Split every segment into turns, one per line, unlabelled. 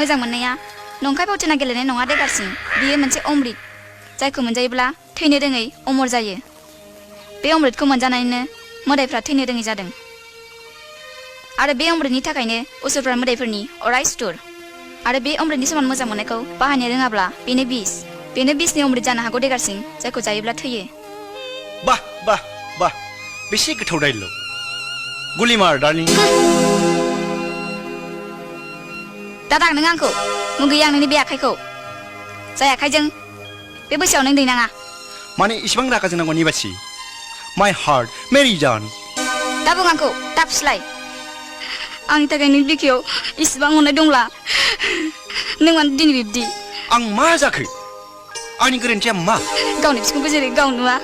मोजां मोननाया नंखाय फावथिना गेलेनाय नङा दे गारसिं बियो मोनसे अमृत जायखौ मोनजायोब्ला थैनो रोङै अमर जायो बे अमृतखौ मोनजानानैनो मोदायफ्रा थैनो रोङै जादों आरो बे अमृतनि थाखायनो असुरफ्रा मोदायफोरनि अराय सुथुर आरो बे अमृतनि समान मोजां मोननायखौ बाहायनो रोङाब्ला बेनो बिसनि अमृत जानो हागौ दे गारसिं जायखौ जायोब्ला थैयो
बाह बाह बाह बेसे गोथाव डायलग गुलिमार डार्लिं
दादां नों आंखौ मुगैयो आं नोंनि बे आखाइखौ जाय आखाइजों बे बैसोआव नों दैनाङा
माने इसिबां रागा जोंनांगौ निबासि माय हार्ट मेरि जान
दा बुं आंखौ दा फिस्लाय आंनि थाखाय नों बिखायाव इसिबां अननाय दंब्ला नों मानो दिनै बिब्दि
आं मा जाखो आंनि गोरोन्थिया मा
गावनि बिखुंखौ जेरै गाव नुवा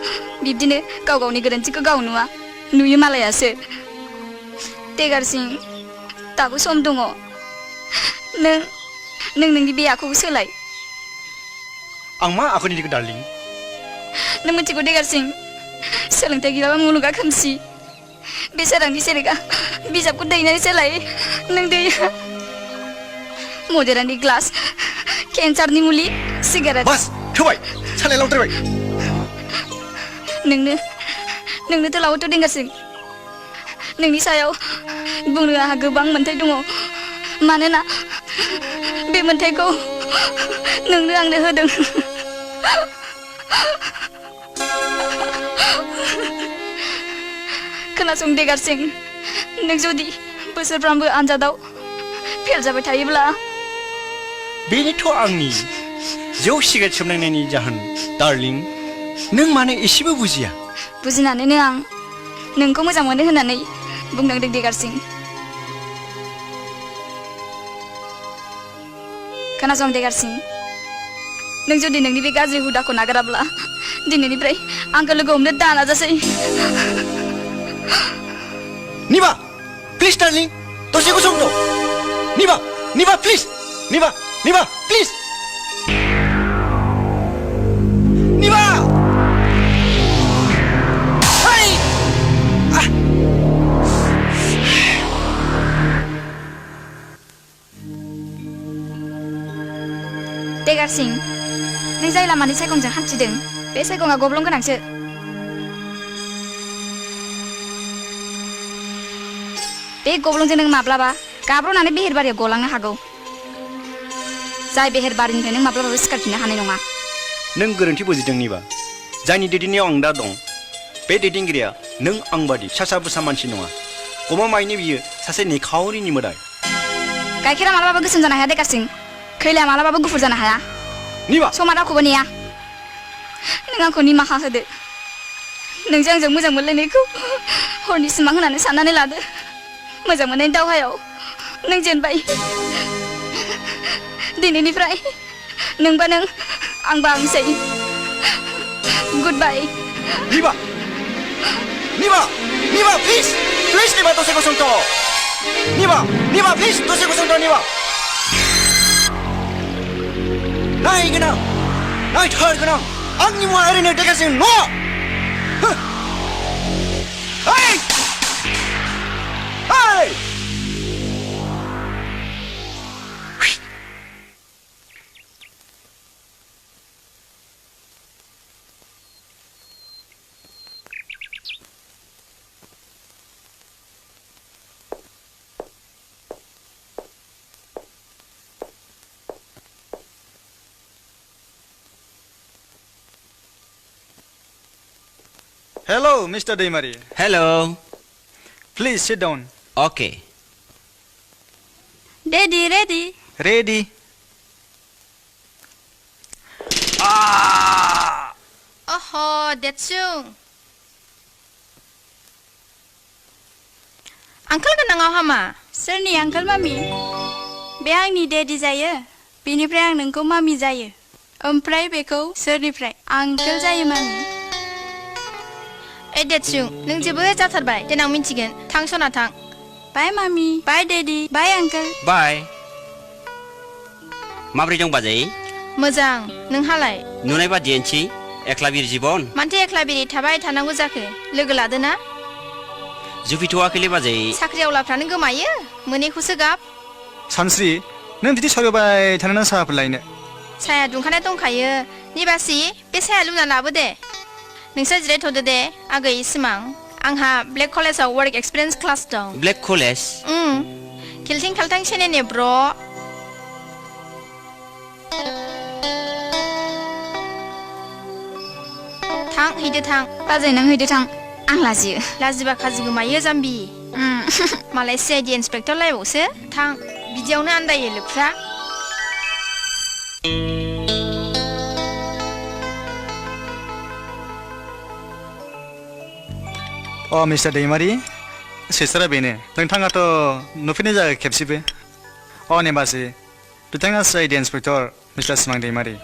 बिब्दिनो गाव गावनि गोरोन्थिखौ गाव नुवा नुयो मालायासो देगारसिं दाबो सम दङ नों नोंनि बे आखुखौ सोलाय
आं मा आखुनि दिखौ डार्लिं
नों मिथिगौ देगारसिं सोलोंथाइ गैयाबा मुलुगा खोमसि बे सोरांनि सेरेगा बिजाबखौ दैनानै सोलाय नों दैया मदेरानि ग्लास केन्सारनि मुलि सिगारेट
बास थोबाय सालाय लावद्रायबाय
नोंनोथ' लावोथ' देगारसिं नोंनि सायाव बुंनो आंहा गोबां मोन्थाय दङ मानोना बे मोन्थायखौ नोंनो आंनो होदों खोनासं देगारसिं नों जुदि बोसोरफ्रामबो आनजादाव फेल जाबाय थायोब्ला
बेनोथ' आंनि जौ सिगारेट सोबनायनि जाहोन डार्लिं नों मानो एसेबो बुजिया
बुजिनानैनो आं नोंखौ मोजां मोनो होननानै बुंदों देगारसिं खोनासं देगारसिं नों जुदि नोंनि बे गाज्रि हुदाखौ नागाराब्ला दिनैनिफ्राय आंखौ लोगो हमनो दा नाजासै
निबा प्लिज डार्लिं दसे गसंथ' निबा प्लिज निबा प्लिज निबा
देगारसिं नों जाय लामानि सायखंजों हान्थिदों बे सायखंआ गब्लं गोनांसो बे गब्लंजों नों माब्लाबा गाब्र'नानै बेहेरबारियाव गलांनो हागौ जाय बेहेरबारिनिफ्राय नों माब्लाबाबो सिखारफिननो हानाय नङा
नों गोरोन्थि बुजिदों निबा जायनि दैदेननायाव आं दा दं बे दैदेनगिरिया नों आं बादि सासा बुसा मानसि नङा गमामायैनो बियो सासे निखावरिनि मोदाय
गाइखेरा मालाबाबो गोसोम जानो हाया देगारसिं खैलाया मालाबाबो गुफुर जानो हाया
निबा
समा रावखौबो नेया नों आंखौ निमाहा होदो नोंजों आंजों मोजां मोनलायनायखौ हरनि सिमां होनानै साननानै लादो मोजां मोननायनि दावहायाव नों जेनबाय दिनैनिफ्राय नोंबा नों आंबा आंसै गुड बाय
निबा प्लिज निबा दसे गसंथ' निबा प्लिज दसे गसंथ' निबा नायथार गोनां आंनि मुङा ओरैनो देगारसिं नङा
Hello, Mr. Deimari.
Hello.
Please sit down.
Okay.
Ready.
Ready.
Oh, Detsung. Uncle गोनाङाव हामा सोरनि आंकोल मामि बे आंनि डेडि जायो बेनिफ्राय आं नोंखौ मामि जायो ओमफ्राय बेखौ सोरनिफ्राय आंकोल जायो मामि
Detsung, नों जेबो जाथारबाय देनां मिन्थिगोन थां सना थां
बाय मामि बाय डेडि बाय आंकोल
बाय माब्रै दं बाजै
मोजां नोंहालाय
नुनाय बादियैनोसै एकला बिर जीबन
मानथो एकला बिरि थाबाय थानांगौ जाखो लोगो लादो ना
जुफिथ'वाखैलै बाजै
साख्रि आवलाफ्रानो गोमायो मोनैखौसो गाब
सानस्रि नों बिदि सरायबाय थानो ना साहाफोर लायनो?
साया दुंखानाय दंखायो निबासि बे साया लुना लाबो दे नोंसोर जिरायथ'दो दे आगै सिमां आंहा ब्लेक कलेजाव वर्क एक्सपिरियेन्स क्लास दं
ब्लेक कलेज
खिलथिं खालथां सेनेने ब्र थां हैदो थां
बाजै नों हैदो थां आं लाजियो
लाजिबा खाजि गोमायो जाम्बि मालाय CID इन्सपेक्टर लायबावसो थां बिदियावनो आन्दायो लोख्रा
अ मिस्टार दैमारि सिस्टारा बेनो नोंथाङाथ' नुफेरनाय जायाखै खेबसेबो अ नेबासि बिथाङा CID इन्सपेक्टर मिस्टार सिमां दैमारि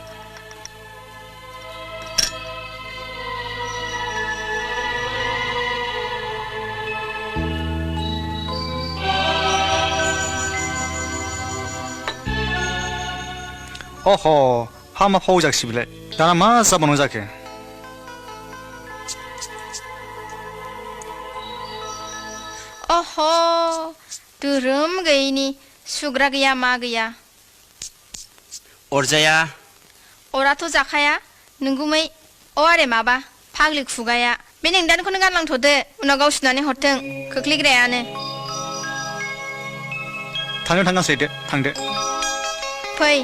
अह हामा फाव जाखिसिबिलाय दाना मा जाबावनो जाखो
अह धोरोम गैयिनि सुग्रा गैया मा गैया
अरजाया
अराथ' जाखाया नोंगुमै अ आरे माबा फाग्लि खुगाया बे नोंदानखौनो गानलांथ'दो उनाव गाव सुनानै हरथों खोख्लैग्रायानो
थांनो थांगासैदो थांदो
फै